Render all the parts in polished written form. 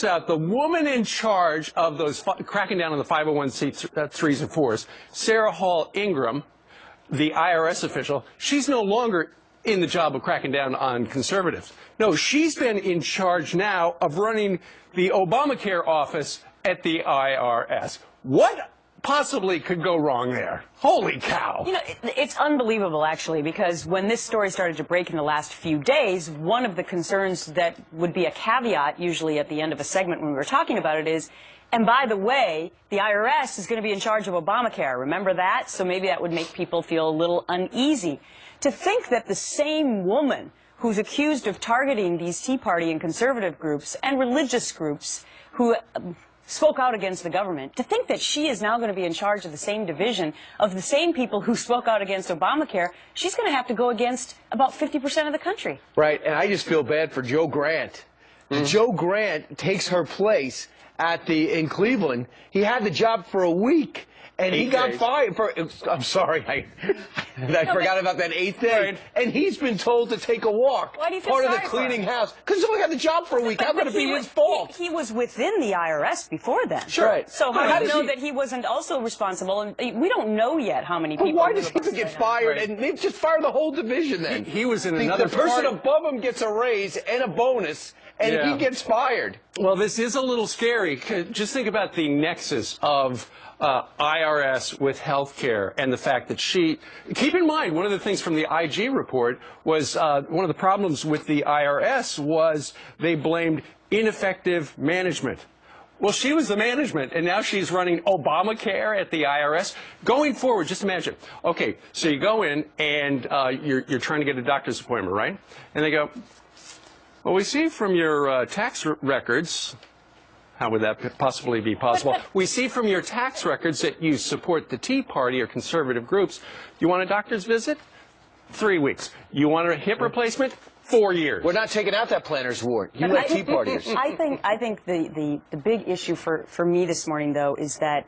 out the woman in charge of those cracking down on the 501c3s and 4s, Sarah Hall Ingram, the IRS official, she's no longer in the job of cracking down on conservatives. No, she's been in charge now of running the Obamacare office at the IRS. What possibly could go wrong there? Holy cow. You know, it's unbelievable, actually, because when this story started to break in the last few days, one of the concerns that would be a caveat, usually at the end of a segment when we were talking about it, is, and by the way, the IRS is going to be in charge of Obamacare. Remember that? So maybe that would make people feel a little uneasy. To think that the same woman who's accused of targeting these Tea Party and conservative groups and religious groups who spoke out against the government, to think that she is now going to be in charge of the same division of the same people who spoke out against Obamacare, she's going to have to go against about 50% of the country. Right, and I just feel bad for Joe Grant. Joe Grant takes her place in Cleveland. He had the job for a week, and he got fired for, I'm sorry, I forgot about that 8th day. Right. And he's been told to take a walk. Why do you feel part sorry of the cleaning for house. Because he's only had the job for a week. How could it be his fault? He was within the IRS before then. Sure. Right. So how do you know that he wasn't also responsible? And we don't know yet how many people. Why does he get fired? Right. And they just fire the whole division then. He was in another The person above him gets a raise and a bonus, and he gets fired. Well, this is a little scary. Just think about the nexus of IRS with health care and the fact that keep in mind, one of the things from the IG report was one of the problems with the IRS was they blamed ineffective management. Well, she was the management, and now she's running Obamacare at the IRS. Going forward, just imagine. Okay, so you go in, and you're trying to get a doctor's appointment, right? And they go, well, we see from your tax records, how would that possibly be possible? We see from your tax records that you support the Tea Party or conservative groups. You want a doctor's visit? 3 weeks. You want a hip replacement? 4 years. We're not taking out that planner's ward. You let Tea Partiers. I think the big issue for me this morning, though, is that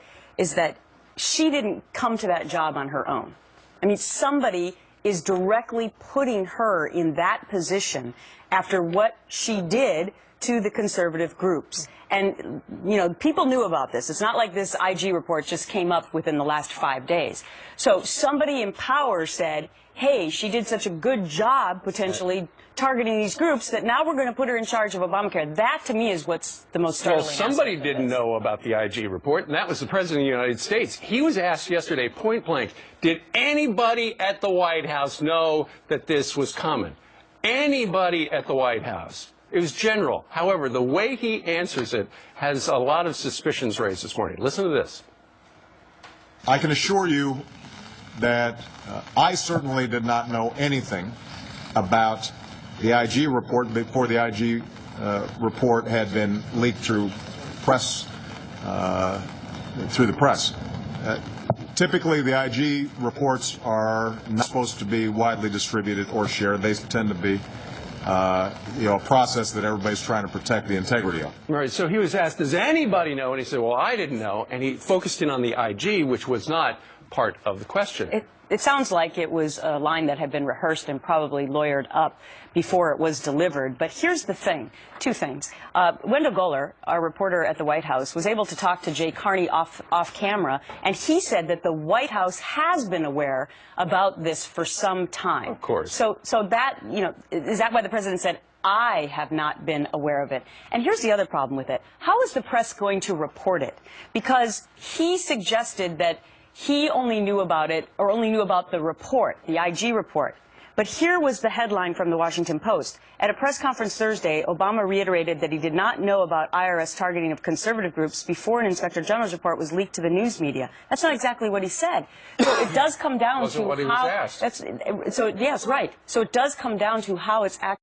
she didn't come to that job on her own. I mean, somebody is directly putting her in that position after what she did to the conservative groups. And, you know, people knew about this. It's not like this IG report just came up within the last 5 days. So somebody in power said, hey, she did such a good job potentially targeting these groups that now we're going to put her in charge of Obamacare. That, to me, is what's the most startling. Well, somebody didn't know about the IG report, and that was the President of the United States. He was asked yesterday, point blank, did anybody at the White House know that this was coming? Anybody at the White House? It was general. However, the way he answers it has a lot of suspicions raised this morning. Listen to this. I can assure you that I certainly did not know anything about the IG report before the IG report had been leaked through the press. Typically, the IG reports are not supposed to be widely distributed or shared. They tend to be a process that everybody's trying to protect the integrity of. Right, so he was asked, does anybody know? And he said, well, I didn't know. And he focused in on the IG, which was not part of the question. It sounds like it was a line that had been rehearsed and probably lawyered up before it was delivered. But here's the thing, two things. Wendell Goller, our reporter at the White House, was able to talk to Jay Carney off camera, and he said that the White House has been aware about this for some time. Of course. So that, you know, is that why the president said, I have not been aware of it? And here's the other problem with it. How is the press going to report it? Because he suggested that he only knew about it, or only knew about the report, the IG report. But here was the headline from the Washington Post. At a press conference Thursday, Obama reiterated that he did not know about IRS targeting of conservative groups before an Inspector General's report was leaked to the news media. That's not exactly what he said. So it does come down to what he was asked. yes, right. So it does come down to how it's actually